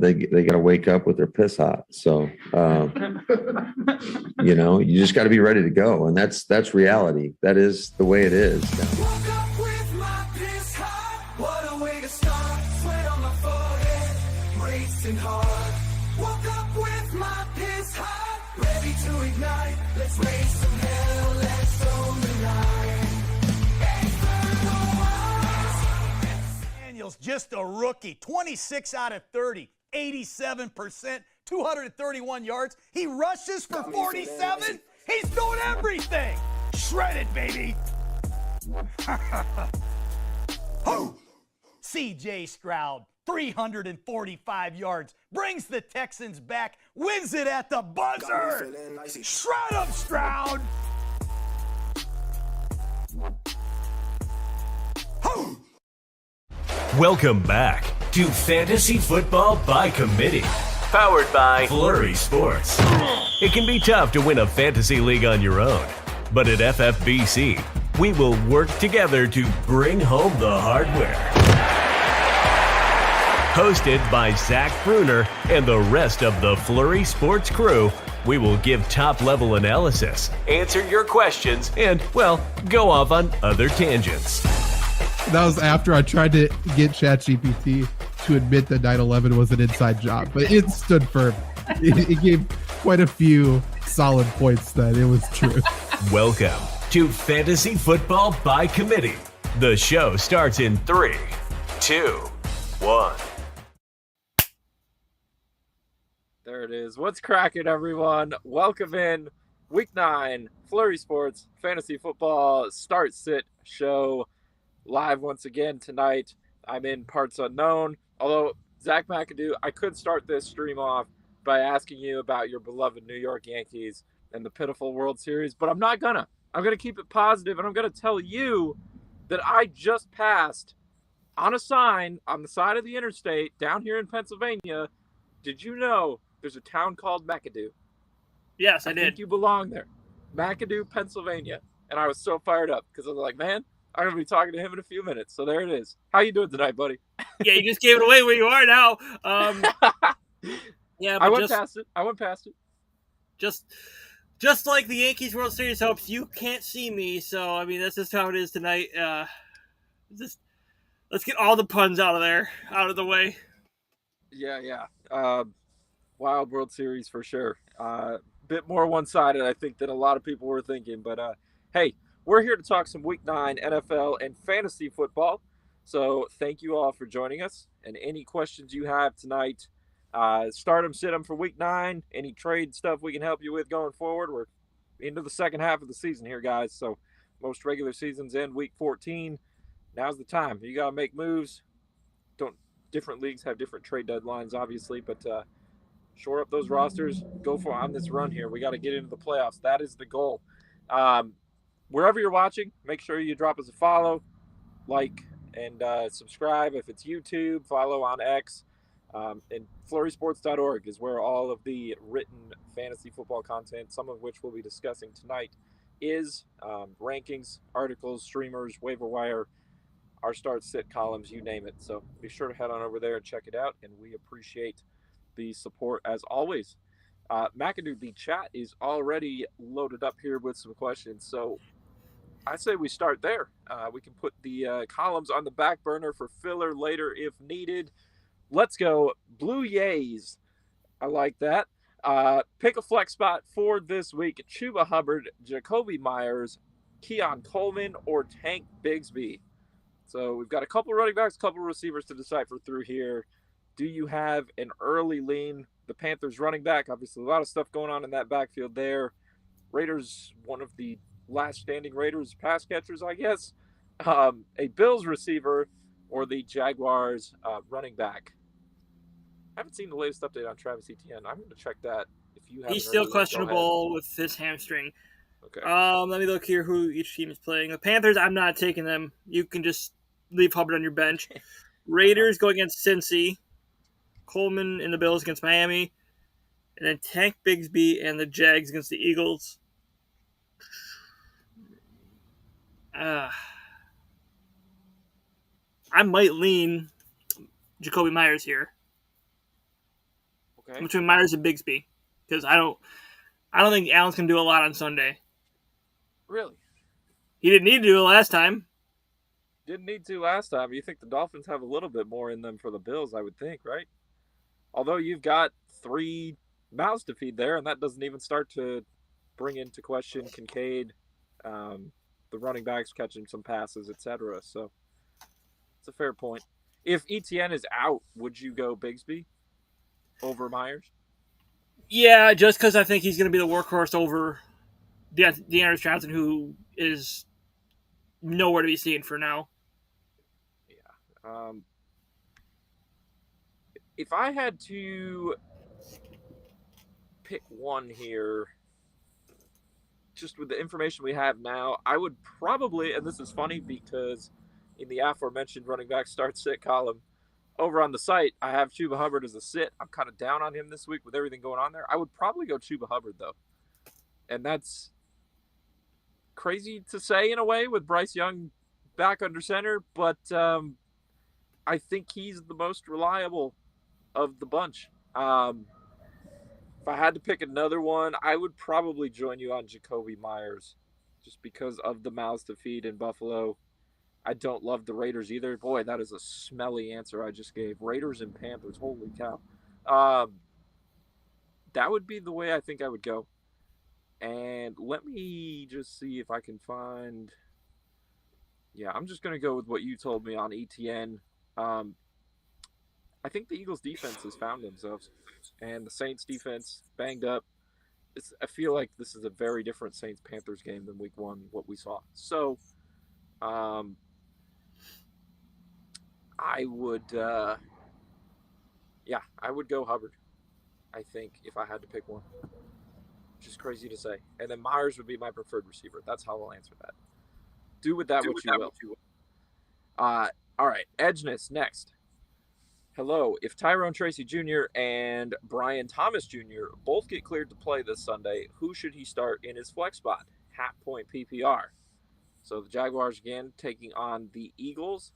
they got to wake up with their piss hot. So, you just got to be ready to go. And that's reality. That is the way it is. Woke up with my piss hot. What a way to start. Sweat on my forehead, racing hard. Woke up with my piss hot. Ready to ignite. Let's raise some hell. Let's own the night. Daniels, just a rookie. 26 out of 30, 87%, 231 yards. He rushes for 47. He's doing everything. Shredded, baby. C.J. Stroud, 345 yards, brings the Texans back, wins it at the buzzer. Shred him, Stroud. Welcome back to Fantasy Football by Committee, powered by FLURRY Sports. It can be tough to win a fantasy league on your own, but at FFBC, we will work together to bring home the hardware. Hosted by Zach Bruner and the rest of the FLURRY Sports crew, we will give top-level analysis, answer your questions, and, well, go off on other tangents. That was after I tried to get ChatGPT to admit that 9/11 was an inside job, but it stood firm. It gave quite a few solid points that it was true. Welcome to Fantasy Football by Committee. The show starts in 3, 2, 1. There it is. What's cracking, everyone? Welcome in Week 9, FLURRY Sports Fantasy Football Start-Sit Show. Live once again tonight. I'm in parts unknown. Although, Zach McAdoo, I could start this stream off by asking you about your beloved New York Yankees and the pitiful World Series, but I'm not gonna. I'm gonna keep it positive, and I'm gonna tell you that I just passed on a sign on the side of the interstate down here in Pennsylvania. Did you know there's a town called McAdoo? Yes, I I did. think you belong there. McAdoo, Pennsylvania. And I was so fired up because I was like, man, I'm going to be talking to him in a few minutes. So there it is. How you doing tonight, buddy? Yeah, you just gave it away where you are now. Yeah, but I went past it. Just like the Yankees World Series hopes, you can't see me. So, I mean, that's just how it is tonight. Let's get all the puns out of the way. Yeah. Wild World Series for sure. Bit more one-sided, I think, than a lot of people were thinking. But, hey, we're here to talk some Week 9 NFL and fantasy football. So thank you all for joining us. And any questions you have tonight, start them, sit them for Week 9. Any trade stuff we can help you with going forward. We're into the second half of the season here, guys. So most regular seasons end Week 14. Now's the time. You got to make moves. Different leagues have different trade deadlines, obviously, but shore up those rosters. Go for on this run here. We got to get into the playoffs. That is the goal. Wherever you're watching, make sure you drop us a follow, like, and subscribe. If it's YouTube, follow on X. And FLURRYSports.org is where all of the written fantasy football content, some of which we'll be discussing tonight, is rankings, articles, streamers, waiver wire, our start-sit columns, you name it. So be sure to head on over there and check it out, and we appreciate the support as always. McAdoo, the chat is already loaded up here with some questions, so I say we start there. We can put the columns on the back burner for filler later if needed. Let's go. Blue Yays. I like that. Pick a flex spot for this week. Chuba Hubbard, Jacoby Myers, Keon Coleman, or Tank Bigsby. So we've got a couple running backs, a couple receivers to decipher through here. Do you have an early lean? The Panthers running back, obviously a lot of stuff going on in that backfield there. Raiders, one of the last standing Raiders pass catchers, I guess. A Bills receiver or the Jaguars running back. I haven't seen the latest update on Travis Etienne. I'm going to check that. If you have, He's still questionable with his hamstring. Okay. Let me look here who each team is playing. The Panthers, I'm not taking them. You can just leave Hubbard on your bench. Raiders go against Cincy. Coleman and the Bills against Miami. And then Tank Bigsby and the Jags against the Eagles. I might lean Jacoby Myers here. Okay. between Myers and Bigsby, because I don't think Allen's gonna do a lot on Sunday. Really? He didn't need to do it last time. Didn't need to last time. You think the Dolphins have a little bit more in them for the Bills, I would think, right? Although you've got 3 mouths to feed there, and that doesn't even start to bring into question Kincaid, the running backs catching some passes, etc. So it's a fair point. If ETN is out, would you go Bigsby over Myers? Yeah, just because I think he's gonna be the workhorse over Deandre Johnson, who is nowhere to be seen for now. Yeah. If I had to pick one here, just with the information we have now, I would probably, and this is funny because in the aforementioned running back start sit column over on the site, I have Chuba Hubbard as a sit. I'm kind of down on him this week with everything going on there. I would probably go Chuba Hubbard, though. And that's crazy to say in a way with Bryce Young back under center, but I think he's the most reliable of the bunch. If I had to pick another one, I would probably join you on Jacoby Myers just because of the mouths to feed in Buffalo. I don't love the Raiders either. Boy, that is a smelly answer I just gave. Raiders and Panthers, holy cow. That would be the way I think I would go. And let me just see if I can find... Yeah, I'm just going to go with what you told me on ETN. I think the Eagles' defense has found themselves, and the Saints' defense banged up. I feel like this is a very different Saints-Panthers game than Week 1, what we saw. So, I would, I would go Hubbard, I think, if I had to pick one. Which is crazy to say. And then Myers would be my preferred receiver. That's how I'll answer that. Do with that what you will. All right, Edgeness next. Hello. If Tyrone Tracy Jr. and Brian Thomas Jr. both get cleared to play this Sunday, who should he start in his flex spot? Half point PPR. So the Jaguars again taking on the Eagles.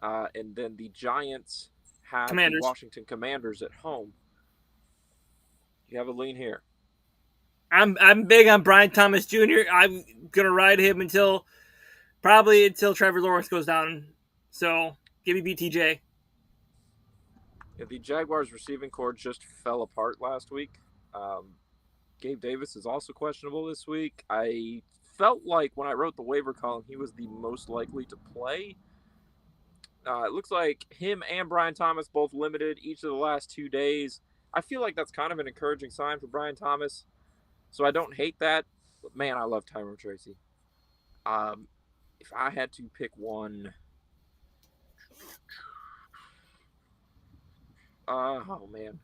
And then the Giants have the Washington Commanders at home. You have a lean here. I'm big on Brian Thomas Jr. I'm gonna ride him until Trevor Lawrence goes down. So give me BTJ. Yeah, the Jaguars receiving corps just fell apart last week. Gabe Davis is also questionable this week. I felt like when I wrote the waiver column, he was the most likely to play. It looks like him and Brian Thomas both limited each of the last 2 days. I feel like that's kind of an encouraging sign for Brian Thomas. So I don't hate that. But man, I love Tyrone Tracy. If I had to pick one... oh, man.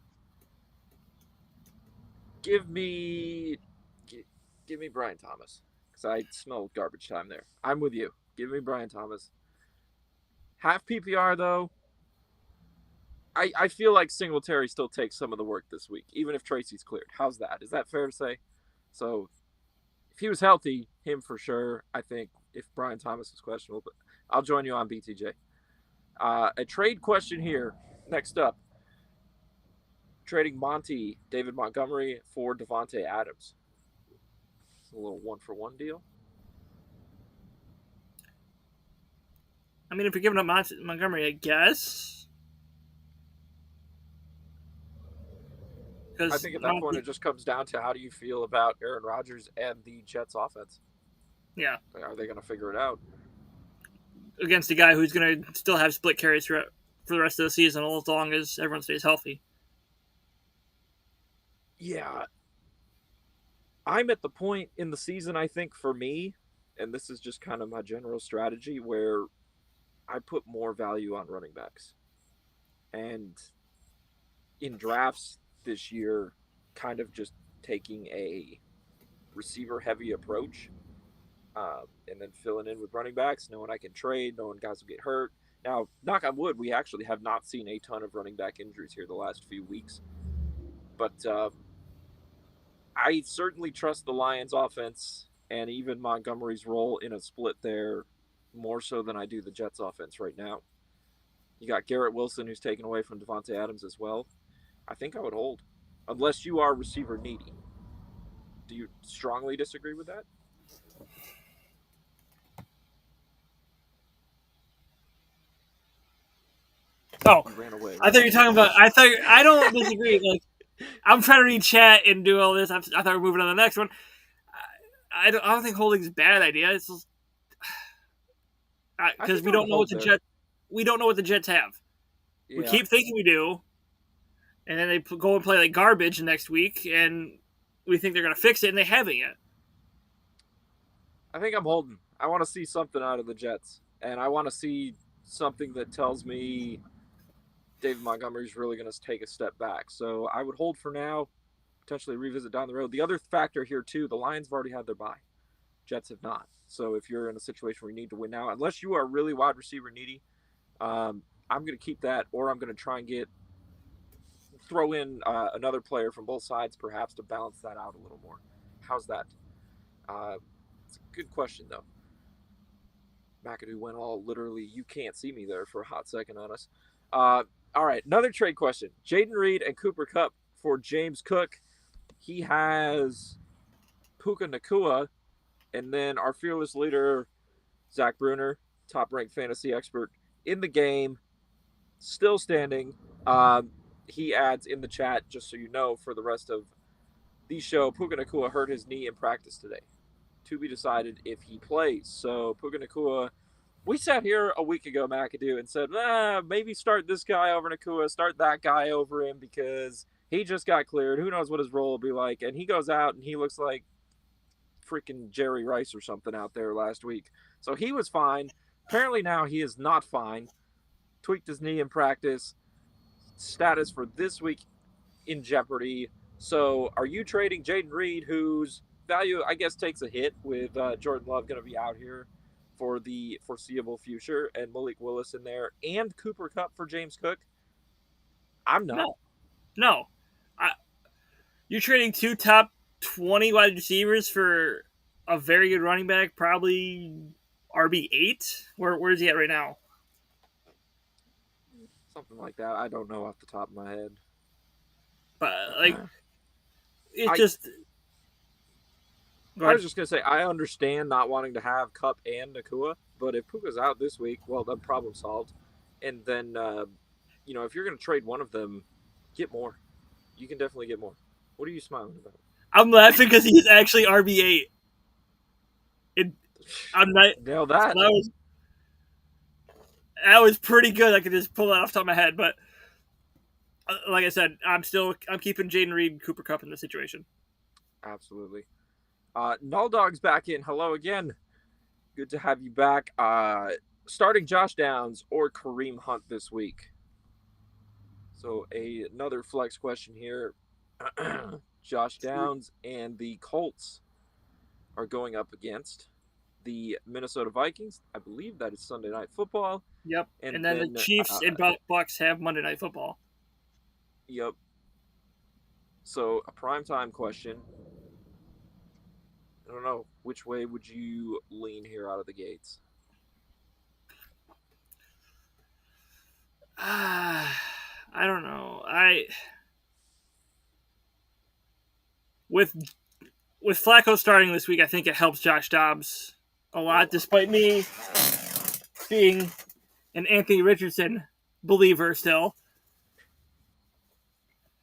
Give me Brian Thomas. Because I smell garbage time there. I'm with you. Give me Brian Thomas. Half PPR, though. I feel like Singletary still takes some of the work this week, even if Tracy's cleared. How's that? Is that fair to say? So, if he was healthy, him for sure. I think if Brian Thomas is questionable, but I'll join you on BTJ. A trade question here. Next up. Trading David Montgomery for Devontae Adams. It's a little 1-for-1 deal. I mean, if you're giving up Montgomery, I guess. I think at that point it just comes down to how do you feel about Aaron Rodgers and the Jets offense? Yeah. Are they going to figure it out? Against a guy who's going to still have split carries for the rest of the season as long as everyone stays healthy. Yeah. I'm at the point in the season, I think, for me, and this is just kind of my general strategy, where I put more value on running backs. And in drafts this year, kind of just taking a receiver-heavy approach and then filling in with running backs, knowing I can trade, knowing guys will get hurt. Now, knock on wood, we actually have not seen a ton of running back injuries here the last few weeks. But I certainly trust the Lions offense and even Montgomery's role in a split there more so than I do the Jets offense right now. You got Garrett Wilson, who's taken away from Devontae Adams as well. I think I would hold, unless you are receiver needy. Do you strongly disagree with that? Oh, You ran away. I thought you were talking about. I don't disagree. Like, I'm trying to read chat and do all this. I thought we were moving on to the next one. I don't think holding is a bad idea. It's because we don't know what the Jets. We don't know what the Jets have. Yeah. We keep thinking we do, and then they go and play like garbage next week, and we think they're going to fix it, and they haven't yet. I think I'm holding. I want to see something out of the Jets, and I want to see something that tells me David Montgomery's really going to take a step back. So I would hold for now, potentially revisit down the road. The other factor here, too, the Lions have already had their bye. Jets have not. So if you're in a situation where you need to win now, unless you are really wide receiver needy, I'm going to keep that, or I'm going to try and throw in another player from both sides, perhaps, to balance that out a little more. How's that? It's a good question, though. McAdoo went all literally, you can't see me there for a hot second on us. All right, another trade question. Jaden Reed and Cooper Kupp for James Cook. He has Puka Nacua, and then our fearless leader, Zach Bruner, top-ranked fantasy expert in the game, still standing. He adds in the chat, just so you know, for the rest of the show, Puka Nacua hurt his knee in practice today. To be decided if he plays. So Puka Nacua, we sat here a week ago, McAdoo, and said, maybe start this guy over Nacua, start that guy over him because he just got cleared. Who knows what his role will be like? And he goes out and he looks like freaking Jerry Rice or something out there last week. So he was fine. Apparently now he is not fine. Tweaked his knee in practice. Status for this week in jeopardy. So are you trading Jaden Reed, whose value, I guess, takes a hit with Jordan Love going to be out here for the foreseeable future, and Malik Willis in there, and Cooper Kupp for James Cook? I'm not. No. You're trading two top 20 wide receivers for a very good running back, probably RB8? Where's he at right now? Something like that. I don't know off the top of my head. But, it's just... I was just going to say, I understand not wanting to have Kupp and Nacua, but if Puka's out this week, well, then problem solved. And then, if you're going to trade one of them, get more. You can definitely get more. What are you smiling about? I'm laughing because he's actually RB8. I'm not... Nailed that. That was pretty good. I could just pull that off the top of my head, but like I said, I'm keeping Jaden Reed and Cooper Kupp in this situation. Absolutely. Null Dog's back in. Hello again. Good to have you back. Starting Josh Downs or Kareem Hunt this week? So another flex question here. Josh Downs and the Colts are going up against the Minnesota Vikings. I believe that is Sunday Night Football. Yep. And then the Chiefs and Bucks have Monday Night Football. Yep. So a primetime question. I don't know. Which way would you lean here out of the gates? I don't know. With Flacco starting this week, I think it helps Josh Dobbs a lot, despite me being an Anthony Richardson believer still.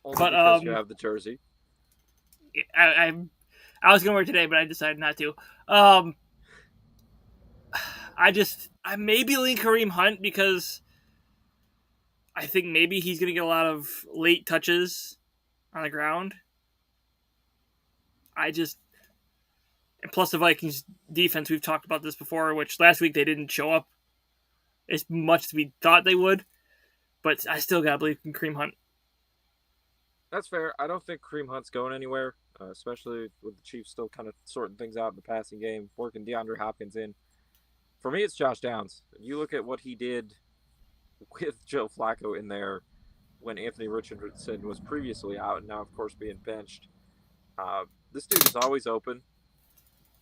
Only because you have the jersey. I was going to wear it today, but I decided not to. I maybe lean Kareem Hunt because I think maybe he's going to get a lot of late touches on the ground. And plus the Vikings defense, we've talked about this before, which last week they didn't show up as much as we thought they would. But I still got to believe in Kareem Hunt. That's fair. I don't think Kareem Hunt's going anywhere, especially with the Chiefs still kind of sorting things out in the passing game, working DeAndre Hopkins in. For me, it's Josh Downs. You look at what he did with Joe Flacco in there when Anthony Richardson was previously out and now, of course, being benched. This dude is always open.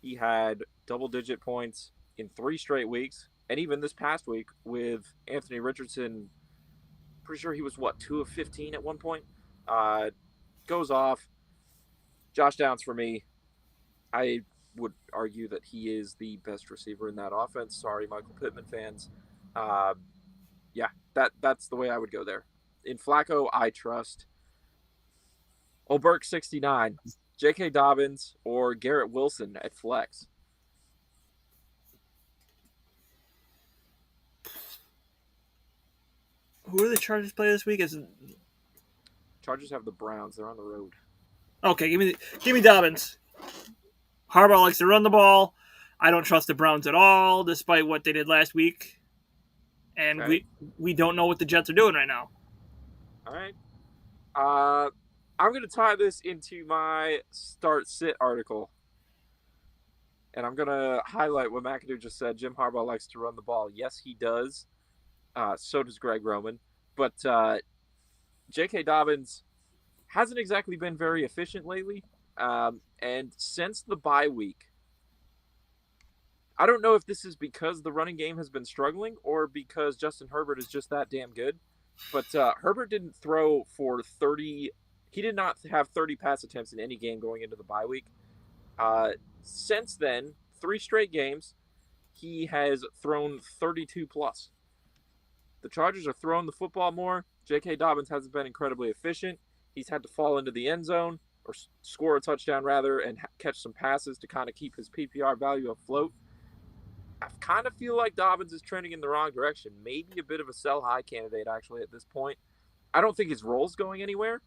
He had double-digit points in 3 straight weeks, and even this past week with Anthony Richardson, pretty sure he was, 2 of 15 at one point? Goes off. Josh Downs for me. I would argue that he is the best receiver in that offense. Sorry, Michael Pittman fans. Uh, yeah, that's the way I would go there. In Flacco, I trust Oberk 69, J.K. Dobbins, or Garrett Wilson at flex. Who are the Chargers play this week? Chargers have the Browns. They're on the road. Okay, give me Dobbins. Harbaugh likes to run the ball. I don't trust the Browns at all, despite what they did last week. And Okay. we don't know what the Jets are doing right now. All right. I'm going to tie this into my start sit article. And I'm going to highlight what McAdoo just said. Jim Harbaugh likes to run the ball. Yes, he does. So does Greg Roman. But J.K. Dobbins hasn't exactly been very efficient lately. And since the bye week, I don't know if this is because the running game has been struggling or because Justin Herbert is just that damn good. But Herbert didn't throw for 30. He did not have 30 pass attempts in any game going into the bye week. Since then, 3 straight games, he has thrown 32 plus. The Chargers are throwing the football more. J.K. Dobbins hasn't been incredibly efficient. He's had to fall into the end zone or score a touchdown rather and catch some passes to kind of keep his PPR value afloat. I kind of feel like Dobbins is trending in the wrong direction. Maybe a bit of a sell high candidate actually at this point. I don't think his role's going anywhere.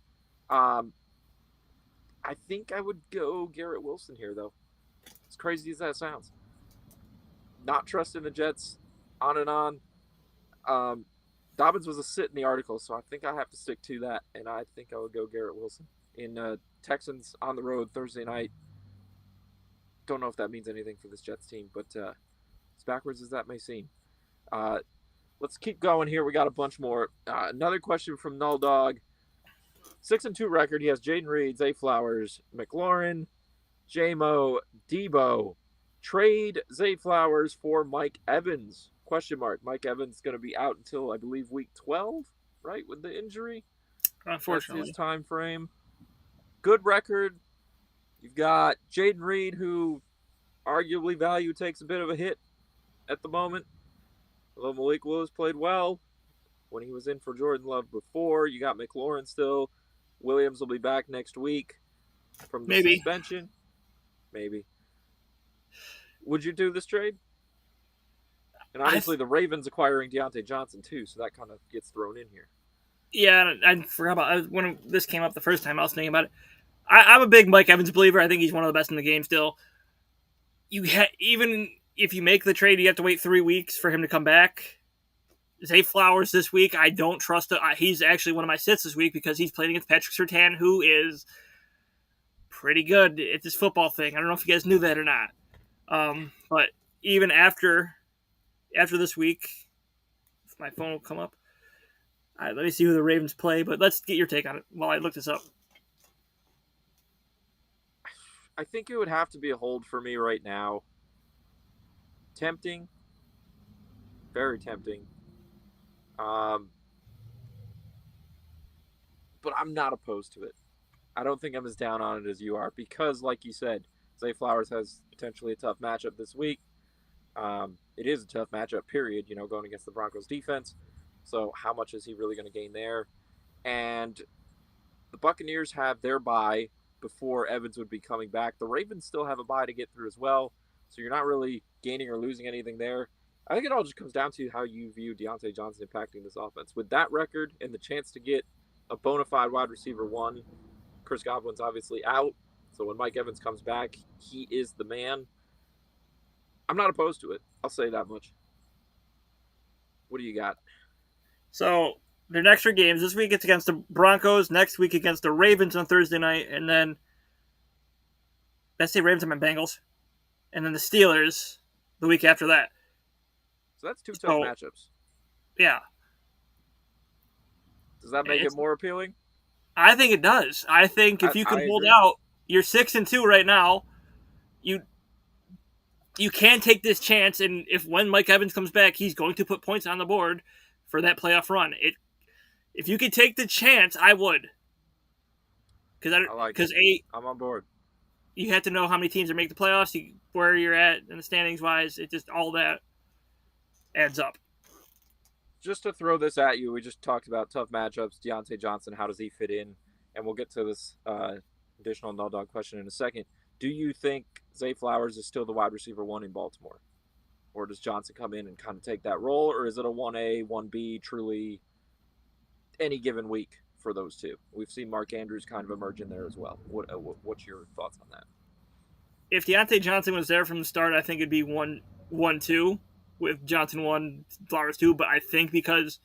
I think I would go Garrett Wilson here though. As crazy as that sounds. Not trusting the Jets on and on. Dobbins was a sit in the article, so I think I have to stick to that, and I think I would go Garrett Wilson in Texans on the road Thursday night. Don't know if that means anything for this Jets team, but as backwards as that may seem. Let's keep going here. We got a bunch more. Another question from Null Dog. 6-2 record. He has Jaden Reed, Zay Flowers, McLaurin, J-Mo, Debo. Trade Zay Flowers for Mike Evans. Question mark. Mike Evans is going to be out until, I believe, week 12, right, with the injury? Unfortunately. That's his time frame. Good record. You've got Jaden Reed, who arguably value takes a bit of a hit at the moment. Although Malik Willis played well when he was in for Jordan Love before. You got McLaurin still. Williams will be back next week from the suspension. Maybe. Would you do this trade? And obviously the Ravens acquiring Deontay Johnson too, so that kind of gets thrown in here. Yeah, I forgot about it. When this came up the first time, I was thinking about it. I'm a big Mike Evans believer. I think he's one of the best in the game still. Even if you make the trade, you have to wait 3 weeks for him to come back. Zay Flowers this week, I don't trust it. He's actually one of my sits this week because he's playing against Patrick Surtain, who is pretty good at this football thing. I don't know if you guys knew that or not. But even after this week, if my phone will come up. All right, let me see who the Ravens play, but let's get your take on it while I look this up. I think it would have to be a hold for me right now. Tempting. Very tempting. But I'm not opposed to it. I don't think I'm as down on it as you are because, like you said, Zay Flowers has potentially a tough matchup this week. It is a tough matchup, period, going against the Broncos defense. So how much is he really going to gain there? And the Buccaneers have their bye before Evans would be coming back. The Ravens still have a bye to get through as well. So you're not really gaining or losing anything there. I think it all just comes down to how you view Deontay Johnson impacting this offense. With that record and the chance to get a bona fide wide receiver one, Chris Godwin's obviously out. So when Mike Evans comes back, he is the man. I'm not opposed to it. I'll say that much. What do you got? So their next 3 games. This week it's against the Broncos. Next week against the Ravens on Thursday night. And then, let's say Ravens and Bengals. And then the Steelers the week after that. So that's 2 tough matchups. Yeah. Does that make it more appealing? I think it does. I think if you can hold out, you're 6-2 right now. You can take this chance, and when Mike Evans comes back, he's going to put points on the board for that playoff run. If you could take the chance, I would. I like it. I'm on board. You have to know how many teams are making the playoffs, where you're at in the standings wise. It just all that adds up. Just to throw this at you, we just talked about tough matchups. Deontay Johnson, how does he fit in? And we'll get to this additional null dog question in a second. Do you think Zay Flowers is still the wide receiver 1 in Baltimore? Or does Johnson come in and kind of take that role? Or is it a 1A, 1B, truly any given week for those two? We've seen Mark Andrews kind of emerge in there as well. What's your thoughts on that? If Deontay Johnson was there from the start, I think it'd be 1-2 with Johnson 1, Flowers 2. But I think because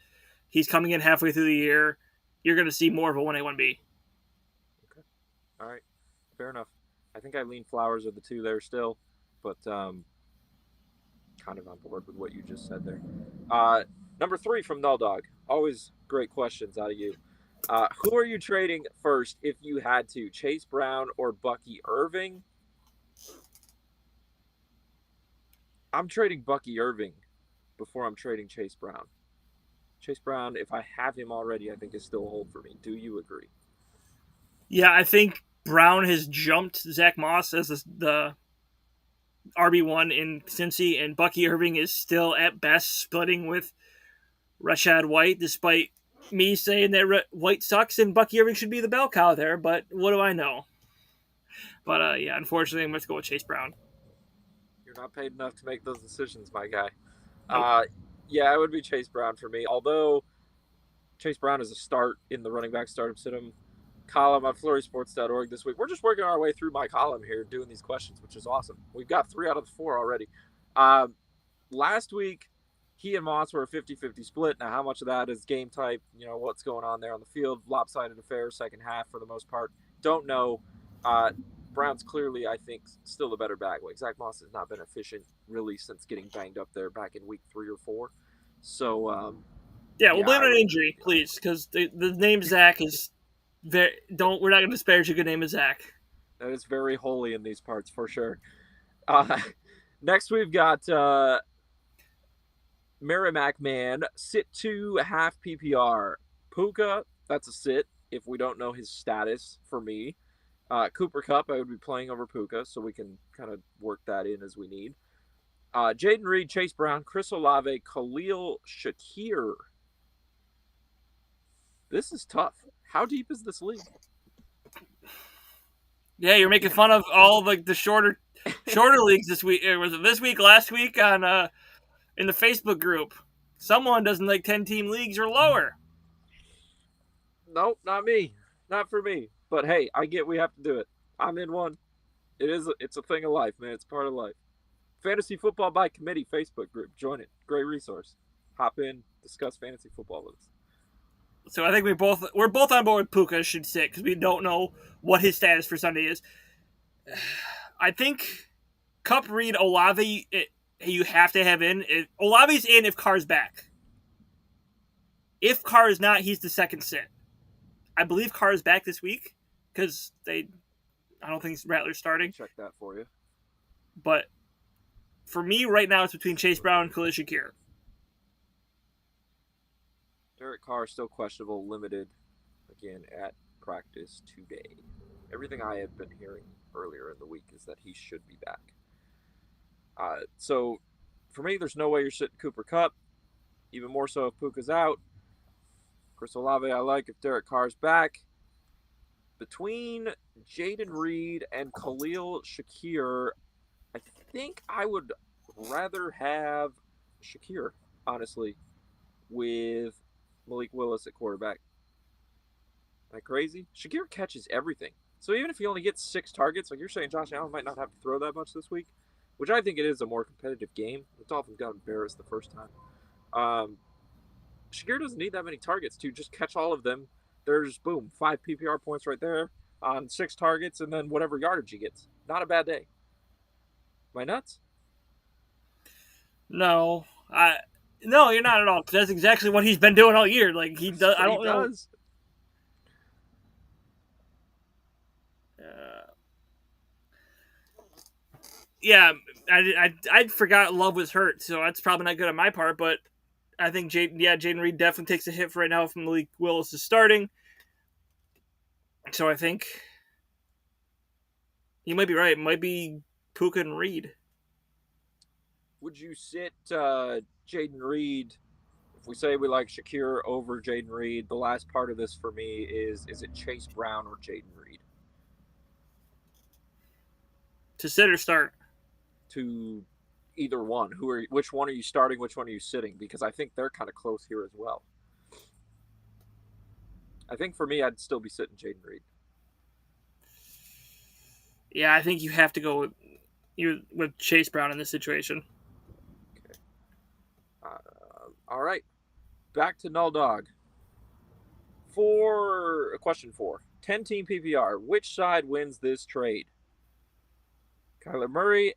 he's coming in halfway through the year, you're going to see more of a 1A, 1B. Okay. All right. Fair enough. I think I lean Flowers are the 2 there still, but kind of on board with what you just said there. Number 3 from Null Dog. Always great questions out of you. Who are you trading first if you had to? Chase Brown or Bucky Irving? I'm trading Bucky Irving before I'm trading Chase Brown. Chase Brown, if I have him already, I think is still a hold for me. Do you agree? Yeah, I think Brown has jumped Zach Moss as the RB1 in Cincy, and Bucky Irving is still at best splitting with Rashad White, despite me saying that White sucks and Bucky Irving should be the bell cow there, but what do I know? But yeah, unfortunately, I'm going to go with Chase Brown. You're not paid enough to make those decisions, my guy. Nope. Yeah, it would be Chase Brown for me, although Chase Brown is a start in the running back startup sit-em column on FLURRYSports.org this week. We're just working our way through my column here, doing these questions, which is awesome. We've got 3 out of the 4 already. Last week, he and Moss were a 50-50 split. Now, how much of that is game type, what's going on there on the field, lopsided affair, second half for the most part, don't know. Brown's clearly, I think, still the better back. Like, Zach Moss has not been efficient, really, since getting banged up there back in week 3 or 4. So, yeah, we'll blame it on injury, please, because the name Zach is we're not going to disparage a good name of Zach. That is very holy in these parts, for sure. Next, we've got Merrimack Man, sit 2, half PPR. Puka, that's a sit if we don't know his status for me. Cooper Kupp, I would be playing over Puka, so we can kind of work that in as we need. Jaden Reed, Chase Brown, Chris Olave, Khalil Shakir. This is tough. How deep is this league? Yeah, you're making fun of all the shorter leagues this week. Was it this week, last week on in the Facebook group? Someone doesn't like 10-team leagues or lower. Nope, not me. Not for me. But hey, I get we have to do it. I'm in one. It's a thing of life, man. It's part of life. Fantasy Football by Committee Facebook group. Join it. Great resource. Hop in, discuss fantasy football with us. So I think we're both on board with Puka should sit because we don't know what his status for Sunday is. I think Kupp, Reed, Olave, you have to have in. Olave's in if Carr's back. If Carr is not, he's the second sit. I believe Carr is back this week because I don't think Rattler's starting. Check that for you. But for me right now, it's between Chase Brown and Khalil Shakir. Derek Carr still questionable, limited again at practice today. Everything I have been hearing earlier in the week is that he should be back. So for me, there's no way you're sitting Cooper Kupp. Even more so if Puka's out. Chris Olave I like if Derek Carr's back. Between Jaden Reed and Khalil Shakir, I think I would rather have Shakir, honestly, with Malik Willis at quarterback. Am I crazy? Shakir catches everything. So even if he only gets 6 targets, like you're saying Josh Allen might not have to throw that much this week, which I think it is a more competitive game. The Dolphins got embarrassed the first time. Shakir doesn't need that many targets to just catch all of them. There's, boom, 5 PPR points right there on 6 targets and then whatever yardage he gets. Not a bad day. Am I nuts? No. No, you're not at all. That's exactly what he's been doing all year. Like he does. I don't know. Yeah, I forgot Love was hurt, so that's probably not good on my part. But I think Jaden Reed definitely takes a hit for right now from Malik Willis is starting. So I think you might be right. It might be Puka and Reed. Would you sit Jaden Reed? If we say we like Shakir over Jaden Reed, the last part of this for me is it Chase Brown or Jaden Reed? To sit or start? To either one. Which one are you starting? Which one are you sitting? Because I think they're kind of close here as well. I think for me, I'd still be sitting Jaden Reed. Yeah, I think you have to go with Chase Brown in this situation. Okay. All right. Back to Null Dog. For question 4, 10-team PPR. Which side wins this trade? Kyler Murray,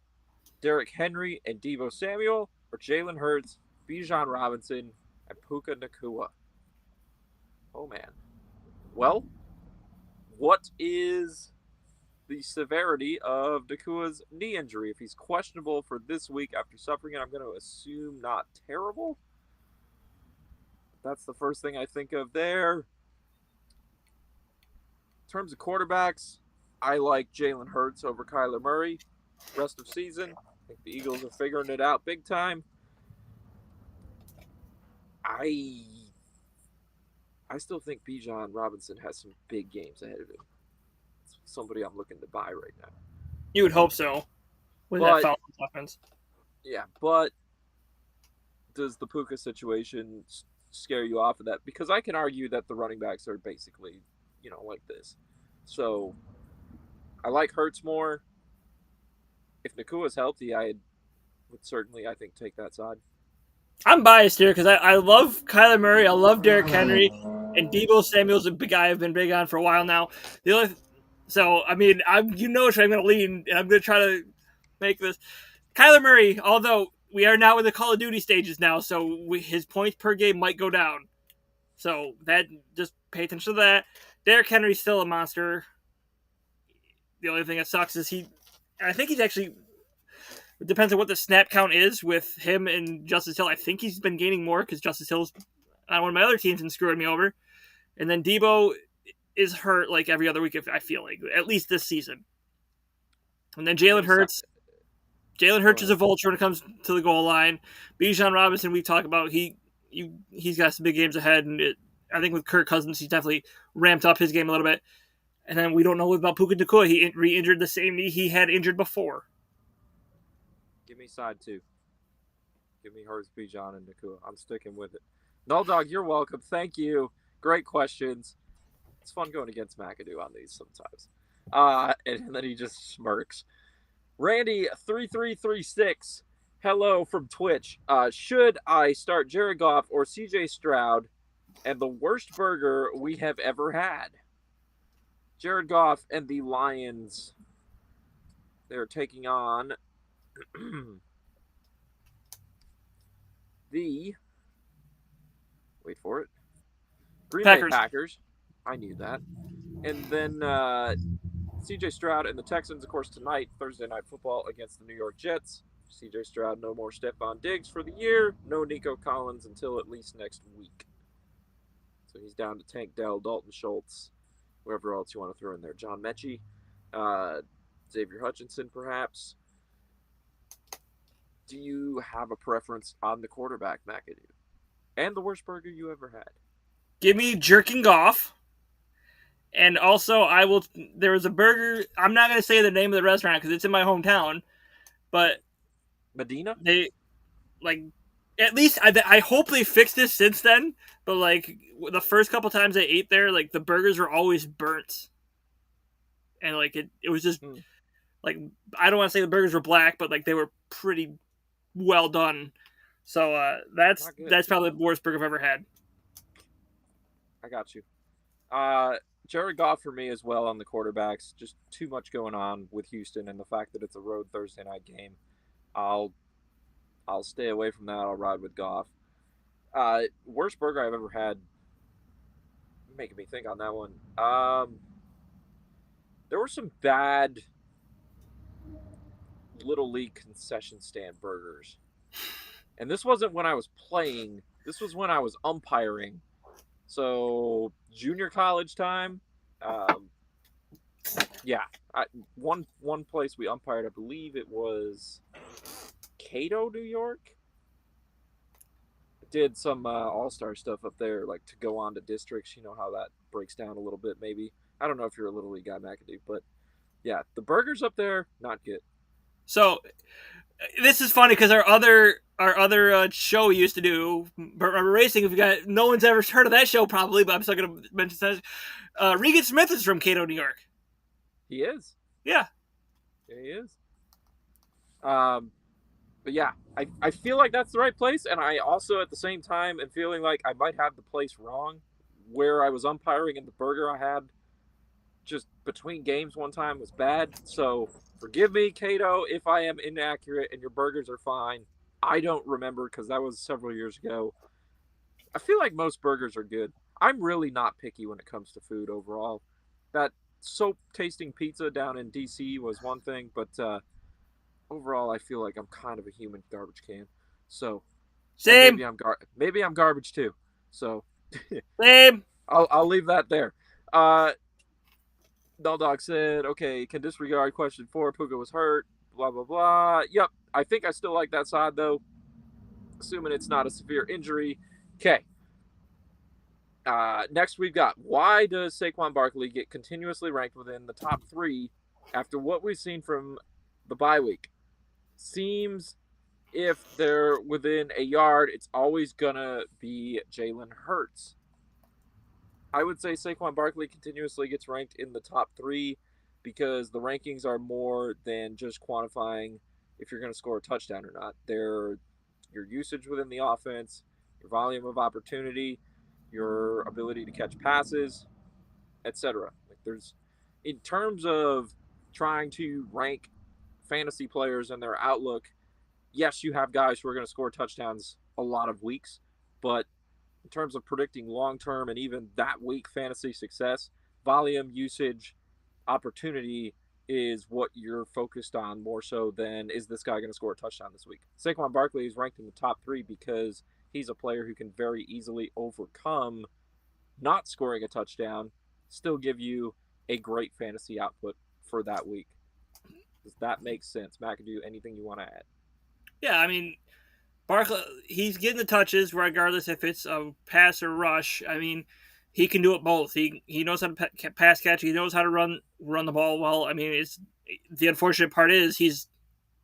Derrick Henry, and Deebo Samuel, or Jalen Hurts, Bijan Robinson, and Puka Nacua? Oh, man. Well, what is the severity of Nakua's knee injury? If he's questionable for this week after suffering it, I'm going to assume not terrible. That's the first thing I think of there. In terms of quarterbacks, I like Jalen Hurts over Kyler Murray. Rest of season, I think the Eagles are figuring it out big time. I still think Bijan Robinson has some big games ahead of him. It's somebody I'm looking to buy right now. You would hope so with that Falcons offense. Yeah, but does the Puka situation scare you off of that? Because I can argue that the running backs are basically, like this. So I like Hurts more. If Nakua's healthy, I would certainly, I think, take that side. I'm biased here because I love Kyler Murray, I love Derrick Henry, and Deebo Samuel's a big guy I've been big on for a while now. So I mean, I'm which I'm going to lean, and I'm going to try to make this. Kyler Murray, although we are now in the Call of Duty stages now, so his points per game might go down. So that just pay attention to that. Derrick Henry's still a monster. The only thing that sucks is I think he's actually. It depends on what the snap count is with him and Justice Hill. I think he's been gaining more because Justice Hill's on one of my other teams and screwing me over. And then Deebo is hurt like every other week, I feel like, at least this season. And then Jalen Hurts. Jalen Hurts is a vulture when it comes to the goal line. Bijan Robinson, we talk about, he's got some big games ahead. And I think with Kirk Cousins, he's definitely ramped up his game a little bit. And then we don't know about Puka Nacua. He re-injured the same knee he had injured before. Give me side 2. Give me Hurts, Bijan, and Nacua. I'm sticking with it. Null Dog, you're welcome. Thank you. Great questions. It's fun going against McAdoo on these sometimes. And then he just smirks. Randy3336, hello from Twitch. Should I start Jared Goff or CJ Stroud and the worst burger we have ever had? Jared Goff and the Lions. They're taking on wait for it, Green Bay Packers. I knew that. And then CJ Stroud and the Texans, of course, tonight, Thursday Night Football against the New York Jets. CJ Stroud, no more Stephon Diggs for the year. No Nico Collins until at least next week. So he's down to Tank Dell, Dalton Schultz, whoever else you want to throw in there. John Mechie, Xavier Hutchinson, perhaps. Do you have a preference on the quarterback, McAdoo? And the worst burger you ever had? Give me Jerking Goff. And also, there was a burger. I'm not going to say the name of the restaurant because it's in my hometown. But Medina? At least I hope they fixed this since then. But the first couple times I ate there, the burgers were always burnt. And it was just I don't want to say the burgers were black, but they were pretty well done. So that's probably the worst burger I've ever had. I got you. Jared Goff for me as well on the quarterbacks. Just too much going on with Houston and the fact that it's a road Thursday night game. I'll stay away from that. I'll ride with Goff. Worst burger I've ever had. Making me think on that one. There were some bad Little League concession stand burgers. And this wasn't when I was playing. This was when I was umpiring. So junior college time, Yeah, one place we umpired, I believe it was Cato, New York. Did some all-star stuff up there, like to go on to districts. You know how that breaks down a little bit, maybe. I don't know if you're a Little League guy, McAdoo, but yeah, the burgers up there, not good. So this is funny because our other show we used to do, racing. We've got no one's ever heard of that show probably, but I'm still gonna mention that. Regan Smith is from Cato, New York. He is. Yeah. Yeah, he is. But yeah, I feel like that's the right place, and I also at the same time am feeling like I might have the place wrong. Where I was umpiring and the burger I had just between games one time was bad. So forgive me, Cato, if I am inaccurate and your burgers are fine. I don't remember because that was several years ago. I feel like most burgers are good. I'm really not picky when it comes to food overall. That soap tasting pizza down in DC was one thing, but overall I feel like I'm kind of a human garbage can. So Same. Maybe I'm garbage too. So Same. I'll leave that there. Dog said, okay, can disregard question 4. Puka was hurt. Blah, blah, blah. Yep. I think I still like that side, though. Assuming it's not a severe injury. Okay. Next, we've got, why does Saquon Barkley get continuously ranked within the top 3 after what we've seen from the bye week? Seems if they're within a yard, it's always going to be Jalen Hurts. I would say Saquon Barkley continuously gets ranked in the top 3 because the rankings are more than just quantifying if you're going to score a touchdown or not. They're your usage within the offense, your volume of opportunity, your ability to catch passes, etc. Like there's, in terms of trying to rank fantasy players and their outlook, yes, you have guys who are going to score touchdowns a lot of weeks, but in terms of predicting long-term and even that week fantasy success, volume, usage, opportunity is what you're focused on more so than is this guy going to score a touchdown this week. Saquon Barkley is ranked in the top 3 because he's a player who can very easily overcome not scoring a touchdown, still give you a great fantasy output for that week. Does that make sense? McAdoo, anything you want to add? Yeah, I mean, Barkley, he's getting the touches regardless if it's a pass or rush. I mean, he can do it both. He knows how to pass catch. He knows how to run the ball well. I mean, it's the unfortunate part is he's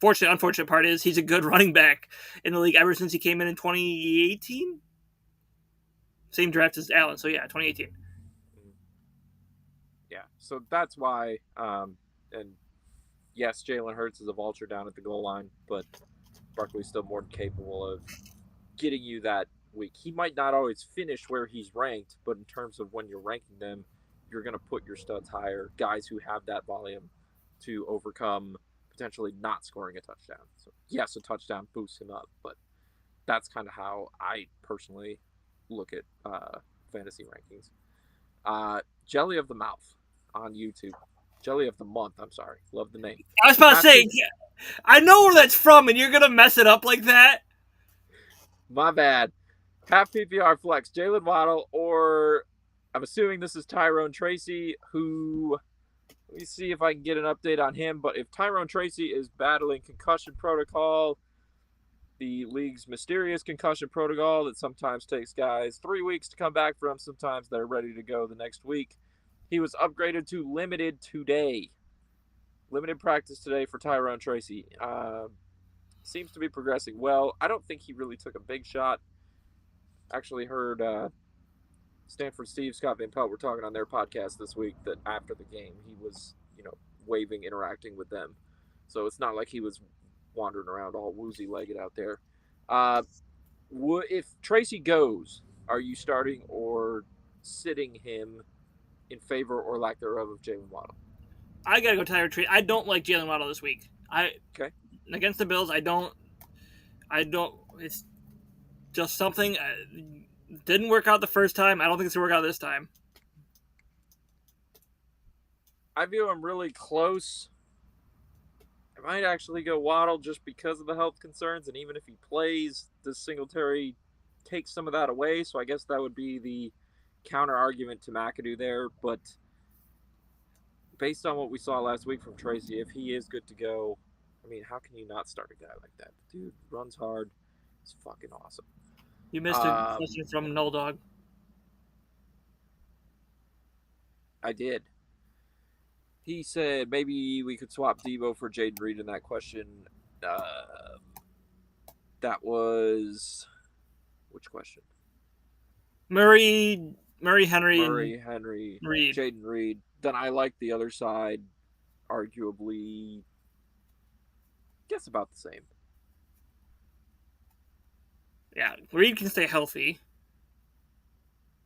a good running back in the league ever since he came in 2018. Same draft as Allen, so yeah, 2018. Yeah, so that's why. And yes, Jalen Hurts is a vulture down at the goal line, but Barkley's still more than capable of getting you that week. He might not always finish where he's ranked, but in terms of when you're ranking them, you're going to put your studs higher, guys who have that volume to overcome potentially not scoring a touchdown. So yes, a touchdown boosts him up, but that's kind of how I personally look at fantasy rankings. Jelly of the Mouth on YouTube. Jelly of the Month, I'm sorry. Love the name. I was about to say, I know where that's from, and you're going to mess it up like that? My bad. Half PPR flex, Jalen Waddle, or I'm assuming this is Tyrone Tracy, who, let me see if I can get an update on him, but if Tyrone Tracy is battling concussion protocol, the league's mysterious concussion protocol that sometimes takes guys 3 weeks to come back from, sometimes they're ready to go the next week, he was upgraded to limited today. Limited practice today for Tyrone Tracy. Seems to be progressing well. I don't think he really took a big shot. Actually heard Stanford Steve, Scott Van Pelt were talking on their podcast this week that after the game he was, waving, interacting with them. So it's not like he was wandering around all woozy-legged out there. If Tracy goes, are you starting or sitting him in favor or lack thereof of Jalen Waddle? I gotta go Tyrone Tracy. I don't like Jalen Waddle this week. Okay. Against the Bills, I don't. It's just something didn't work out the first time. I don't think it's gonna work out this time. I view him really close. I might actually go Waddle just because of the health concerns, and even if he plays, does Singletary take some of that away? So I guess that would be the counter argument to McAdoo there. But based on what we saw last week from Tracy, if he is good to go, I mean, how can you not start a guy like that? The dude runs hard. It's fucking awesome. You missed a question from Underdog. I did. He said maybe we could swap Debo for Jaden Reed in that question. That was which question? Murray, Henry, Henry, Reed. Jaden Reed. Then I like the other side, arguably. Guess about the same. Yeah, Reed can stay healthy.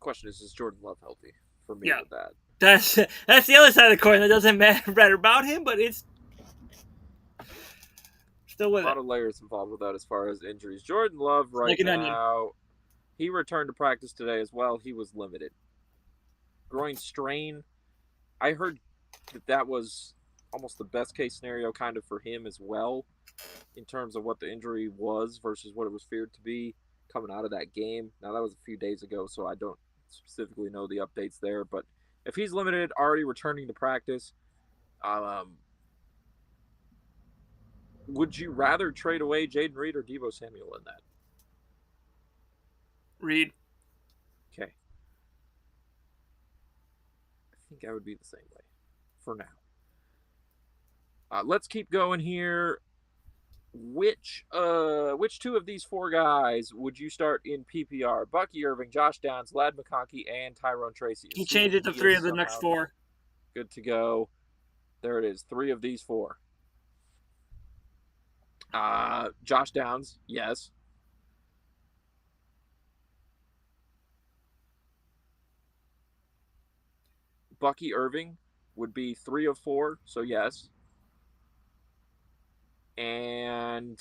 Question is Jordan Love healthy for me Yeah. with that? That's the other side of the coin that doesn't matter about him, but it's still with A lot it. of layers involved with that as far as injuries. Jordan Love right Like an onion. now, he returned to practice today as well. He was limited. Groin strain. I heard that was almost the best case scenario kind of for him as well in terms of what the injury was versus what it was feared to be coming out of that game. Now, that was a few days ago, so I don't specifically know the updates there. But if he's limited, already returning to practice, would you rather trade away Jaden Reed or Deebo Samuel in that? Reed. Okay. I think I would be the same way for now. Let's keep going here. Which two of these four guys would you start in PPR? Bucky Irving, Josh Downs, Ladd McConkey, and Tyrone Tracy. He changed it to 3 of the next 4. Good to go. There it is. 3 of these 4. Josh Downs, yes. Bucky Irving would be 3 of 4, so yes. And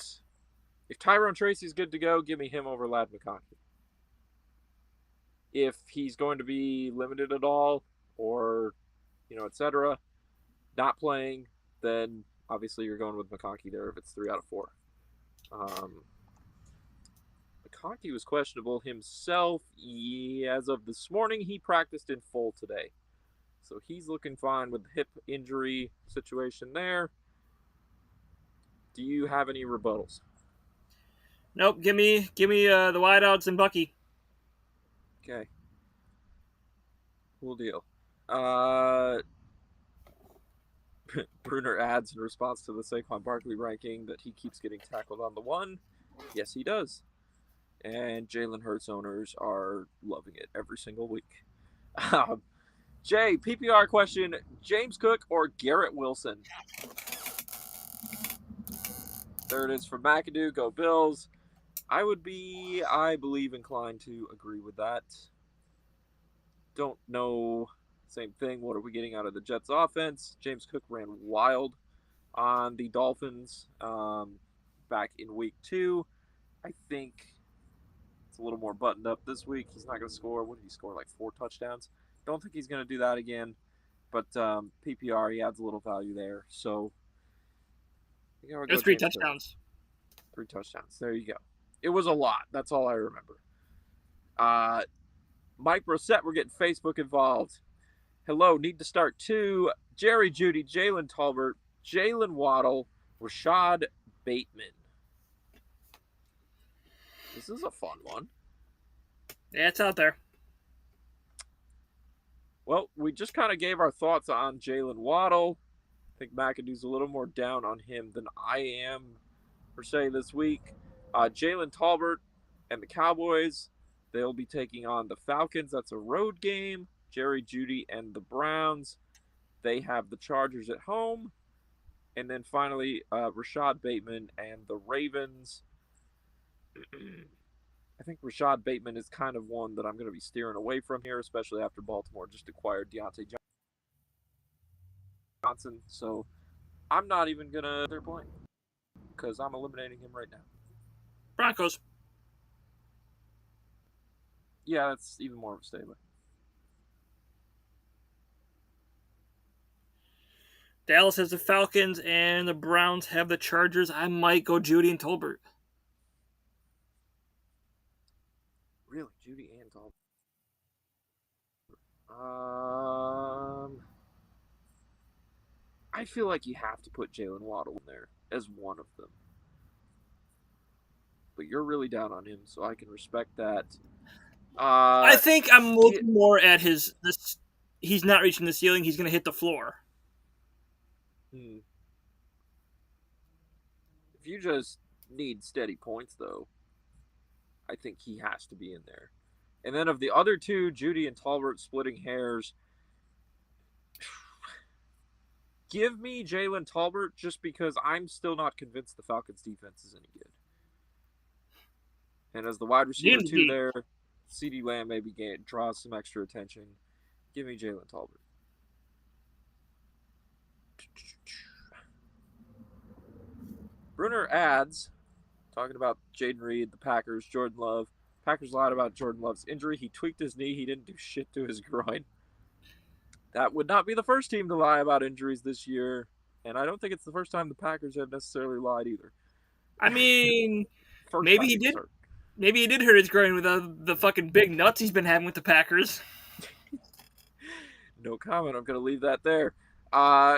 if Tyrone Tracy's good to go, give me him over Ladd McConkey. If he's going to be limited at all, or, etc., not playing, then obviously you're going with McConkey there if it's 3 out of 4. McConkey was questionable himself. As of this morning, he practiced in full today. So he's looking fine with the hip injury situation there. Do you have any rebuttals? Nope. Give me the wideouts and Bucky. Okay. Cool deal. Bruner adds in response to the Saquon Barkley ranking that he keeps getting tackled on the 1. Yes, he does. And Jalen Hurts owners are loving it every single week. Jay, PPR question, James Cook or Garrett Wilson? There it is from McAdoo. Go Bills. I would be, I believe, inclined to agree with that. Don't know. Same thing. What are we getting out of the Jets offense? James Cook ran wild on the Dolphins back in week 2. I think it's a little more buttoned up this week. He's not going to score. What did he score? Like 4 touchdowns? Don't think he's going to do that again. But PPR, he adds a little value there. So it was 3 touchdowns. 3 touchdowns. There you go. It was a lot. That's all I remember. Mike Brissett, we're getting Facebook involved. Hello, need to start 2. Jerry Jeudy, Jalen Tolbert, Jalen Waddle, Rashad Bateman. This is a fun one. Yeah, it's out there. Well, we just kind of gave our thoughts on Jalen Waddle. I think McAdoo's a little more down on him than I am, per se, this week. Jalen Tolbert and the Cowboys, they'll be taking on the Falcons. That's a road game. Jerry Jeudy and the Browns, they have the Chargers at home. And then finally, Rashad Bateman and the Ravens. I think Rashad Bateman is kind of one that I'm going to be steering away from here, especially after Baltimore just acquired Deontay Johnson. So I'm not even going to their point because I'm eliminating him right now. Broncos. Yeah, that's even more of a statement. Dallas has the Falcons and the Browns have the Chargers. I might go Jeudy and Tolbert. Really, Jeudy and Tolbert. I feel like you have to put Jalen Waddle in there as one of them. But you're really down on him, so I can respect that. I think I'm looking more at this. He's not reaching the ceiling. He's going to hit the floor. If you just need steady points, though, I think he has to be in there. And then of the other two, Judy and Tolbert splitting hairs, give me Jalen Tolbert just because I'm still not convinced the Falcons' defense is any good. And as the wide receiver 2 there, CeeDee Lamb maybe draws some extra attention. Give me Jalen Tolbert. Brunner adds, talking about Jaden Reed, the Packers, Jordan Love. Packers lied about Jordan Love's injury. He tweaked his knee. He didn't do shit to his groin. That would not be the first team to lie about injuries this year. And I don't think it's the first time the Packers have necessarily lied either. I mean, maybe he did. Maybe he did hurt his groin with the fucking big nuts he's been having with the Packers. No comment. I'm going to leave that there.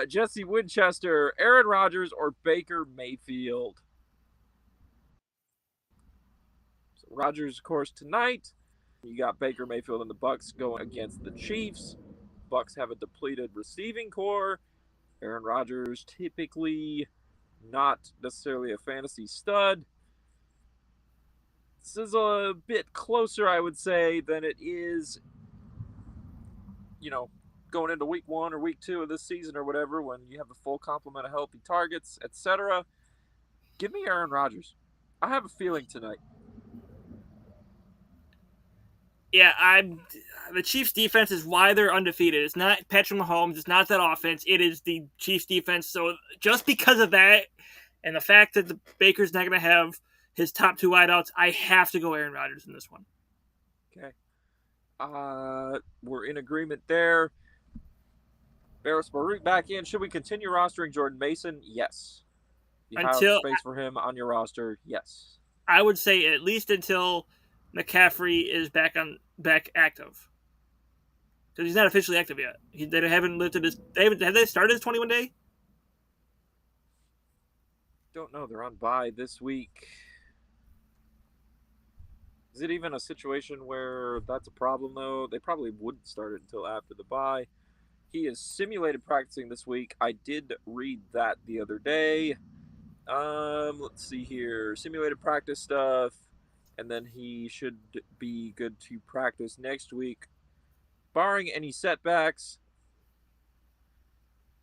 Jesse Winchester, Aaron Rodgers, or Baker Mayfield? So Rodgers, of course, tonight. You got Baker Mayfield and the Bucs going against the Chiefs. Bucs have a depleted receiving core. Aaron Rodgers, typically not necessarily a fantasy stud. This is a bit closer, I would say, than it is, going into week 1 or week 2 of this season or whatever, when you have the full complement of healthy targets, etc. Give me Aaron Rodgers. I have a feeling tonight. Yeah, the Chiefs' defense is why they're undefeated. It's not Patrick Mahomes. It's not that offense. It is the Chiefs' defense. So just because of that and the fact that the Baker's not going to have his top 2 wideouts, I have to go Aaron Rodgers in this one. Okay. We're in agreement there. Barris Baruch back in. Should we continue rostering Jordan Mason? Yes. You have space for him on your roster? Yes. I would say at least until McCaffrey is back active, because he's not officially active yet. They haven't lifted his. Have they started his 21 day? Don't know. They're on bye this week. Is it even a situation where that's a problem though? They probably wouldn't start it until after the bye. He is simulated practicing this week. I did read that the other day. Let's see here. Simulated practice stuff. And then he should be good to practice next week, barring any setbacks.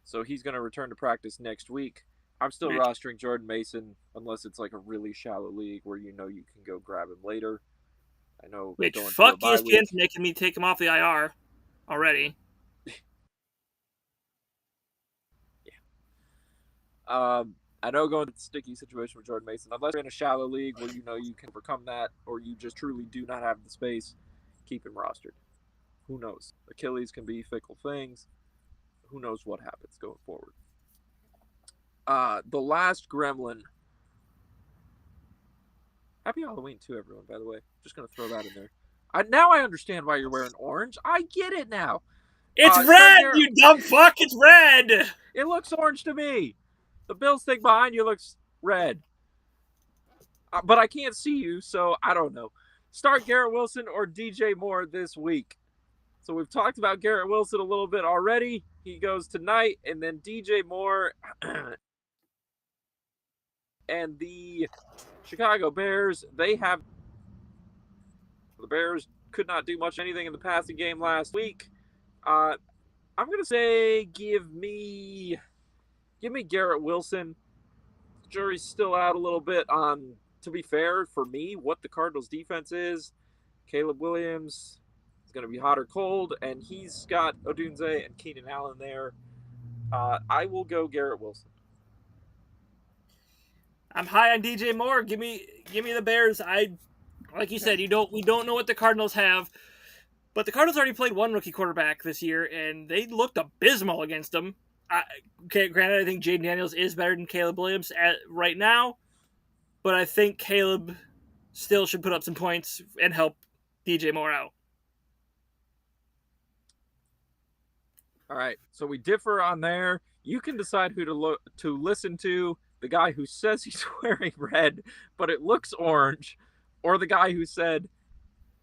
So he's going to return to practice next week. I'm still rostering Jordan Mason, unless it's like a really shallow league where you can go grab him later. I know. Which, fuck ESPN's making me take him off the IR already. I know going to the sticky situation with Jordan Mason, unless you're in a shallow league where you can overcome that, or you just truly do not have the space, keep him rostered. Who knows? Achilles can be fickle things. Who knows what happens going forward? The last gremlin. Happy Halloween too, everyone, by the way. Just going to throw that in there. Now I understand why you're wearing orange. I get it now. It's red, you dumb fuck. It's red. It looks orange to me. The Bills thing behind you looks red. But I can't see you, so I don't know. Start Garrett Wilson or DJ Moore this week. So we've talked about Garrett Wilson a little bit already. He goes tonight, and then DJ Moore and the Chicago Bears, the Bears could not do much anything in the passing game last week. I'm going to say give me Garrett Wilson. The jury's still out a little bit on, to be fair, for me, what the Cardinals' defense is. Caleb Williams is going to be hot or cold, and he's got Odunze and Keenan Allen there. I will go Garrett Wilson. I'm high on DJ Moore. Give me the Bears. Like you said, we don't know what the Cardinals have, but the Cardinals already played one rookie quarterback this year, and they looked abysmal against them. Granted, I think Jaden Daniels is better than Caleb Williams right now, but I think Caleb still should put up some points and help DJ Moore out. All right, so we differ on there. You can decide who to listen to: the guy who says he's wearing red, but it looks orange, or the guy who said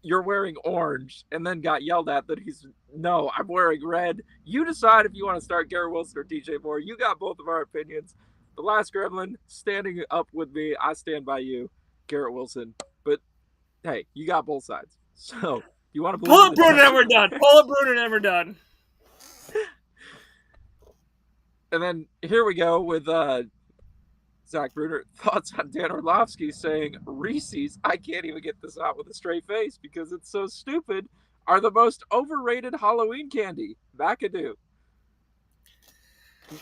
you're wearing orange and then got yelled at that I'm wearing red. You decide if you want to start Garrett Wilson or DJ Moore. You got both of our opinions. The last gremlin standing up with me. I stand by you, Garrett Wilson. But hey, you got both sides. So you want to Pull up Bruner and we're done. Pull up Bruner and we're done. And then here we go with Zach Bruner. Thoughts on Dan Orlovsky saying Reese's, I can't even get this out with a straight face because it's so stupid, are the most overrated Halloween candy. McAdoo.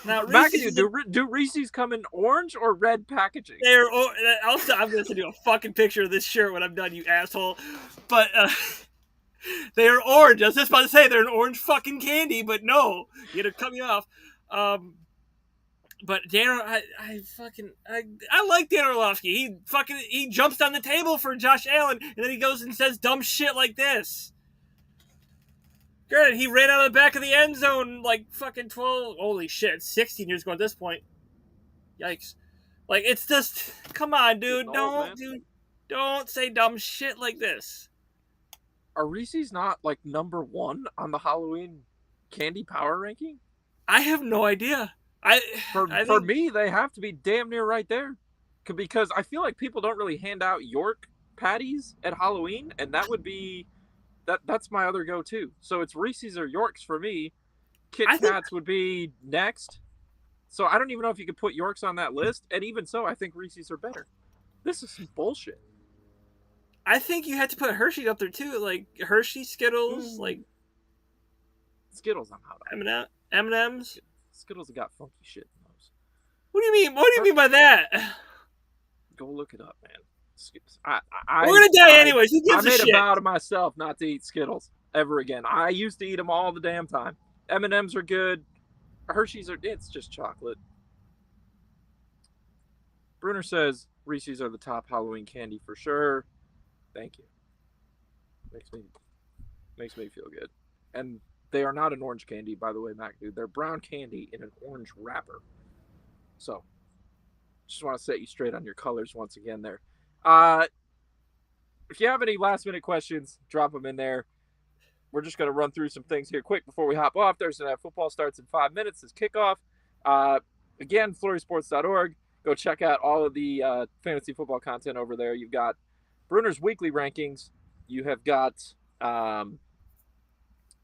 Now, McAdoo, do Reese's come in orange or red packaging? I'm going to send you a fucking picture of this shirt when I'm done, you asshole. But they are orange. I was just about to say they're an orange fucking candy, but no. You had to cut me off. But Dan, I like Dan Orlovsky. He jumps on the table for Josh Allen, and then he goes and says dumb shit like this. Granted, he ran out of the back of the end zone like fucking 12. Holy shit, 16 years ago at this point. Yikes! Like it's just, come on, dude. Don't say dumb shit like this. Are Reese's not like number 1 on the Halloween candy power ranking? I have no idea. For me, they have to be damn near right there, because I feel like people don't really hand out York patties at Halloween, and that would be that's my other go-to. So it's Reese's or Yorks for me. Kit Kats would be next. So I don't even know if you could put Yorks on that list, and even so, I think Reese's are better. This is some bullshit. I think you had to put Hershey up there too, like Hershey, Skittles, like Skittles. I'm out. M&Ms. Skittles have got funky shit in those. What do you mean? What do you mean by that? Go look it up, man. We're gonna die anyways. Who gives I made a shit? a vow to myself not to eat Skittles ever again. I used to eat them all the damn time. M&Ms are good. Hershey's it's just chocolate. Bruner says Reese's are the top Halloween candy for sure. Thank you. Makes me feel good. And they are not an orange candy, by the way, Mac, dude. They're brown candy in an orange wrapper. So, just want to set you straight on your colors once again there. If you have any last-minute questions, drop them in there. We're just going to run through some things here quick before we hop off. Thursday Night Football starts in 5 minutes. It's kickoff. Again, FLURRYSports.org. Go check out all of the fantasy football content over there. You've got Bruner's weekly rankings. You have got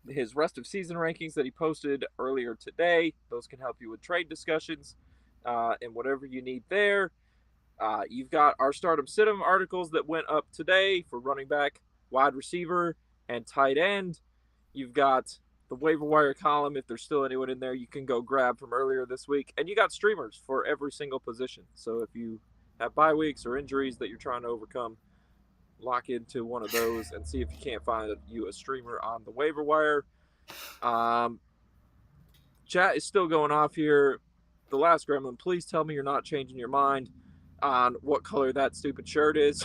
his rest of season rankings that he posted earlier today. Those can help you with trade discussions and whatever you need there. You've got our Stardom Situm articles that went up today for running back, wide receiver, and tight end. You've got the waiver wire column. If there's still anyone in there, you can go grab from earlier this week. And you got streamers for every single position. So if you have bye weeks or injuries that you're trying to overcome, lock into one of those and see if you can't find you a streamer on the waiver wire. Chat is still going off here. The last gremlin, please tell me you're not changing your mind on what color that stupid shirt is.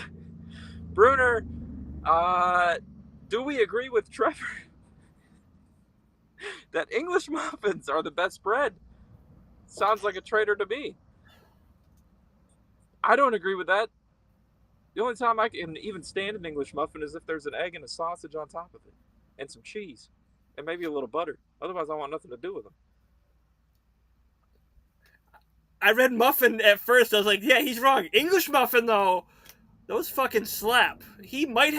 Bruner, do we agree with Trevor that English muffins are the best bread? Sounds like a traitor to me. I don't agree with that. The only time I can even stand an English muffin is if there's an egg and a sausage on top of it, and some cheese, and maybe a little butter. Otherwise, I want nothing to do with them. I read muffin at first. I was like, yeah, he's wrong. English muffin, though, those fucking slap. He might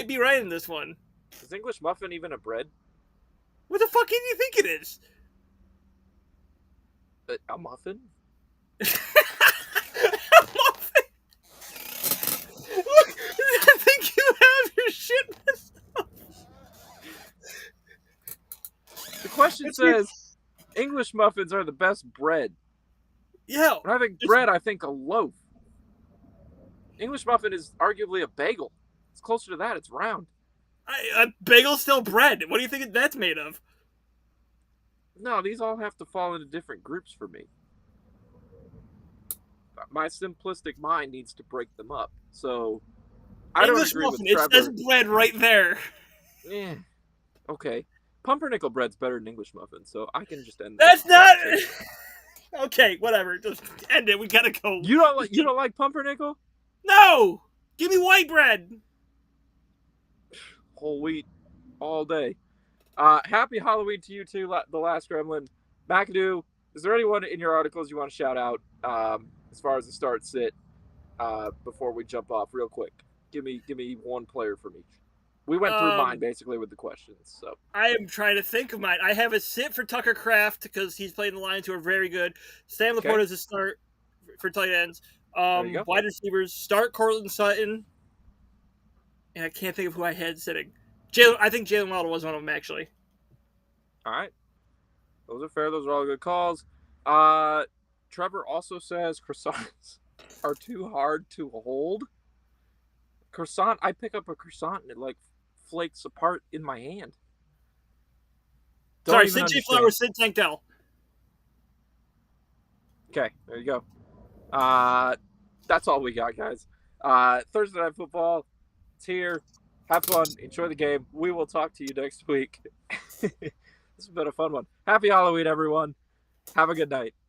be right in this one. Is English muffin even a bread? What the fuck do you think it is? A muffin? A muffin? Look, I think you have your shit messed up. The question says, English muffins are the best bread. Yeah. When I think bread, I think a loaf. English muffin is arguably a bagel. It's closer to that. It's round. A bagel's still bread. What do you think that's made of? No, these all have to fall into different groups for me. My simplistic mind needs to break them up. So, I English don't agree muffin, with Trevor. it says bread right there. Okay. Pumpernickel bread's better than English muffin, so I can just end That's this not. conversation. Okay, whatever. Just end it. We gotta go. You don't like pumpernickel? No! Give me white bread. Whole wheat all day. Happy Halloween to you too, the last gremlin. McAdoo, is there anyone in your articles you want to shout out as far as the start sit before we jump off real quick? Give me one player from each. We went through mine basically with the questions. So I am trying to think of mine. I have a sit for Tucker Kraft because he's playing the Lions, who are very good. Sam Laporta is a start for tight ends. Wide receivers, start Cortland Sutton. And I can't think of who I had sitting. I think Jalen Waddle was one of them, actually. all right. Those are fair. Those are all good calls. Trevor also says croissants are too hard to hold. Croissant, I pick up a croissant and it like flakes apart in my hand. Sorry, Sid J. Flowers, Sid Tankdell. Okay, there you go. That's all we got, guys. Thursday Night Football, it's here. Have fun. Enjoy the game. We will talk to you next week. This has been a fun one. Happy Halloween, everyone. Have a good night.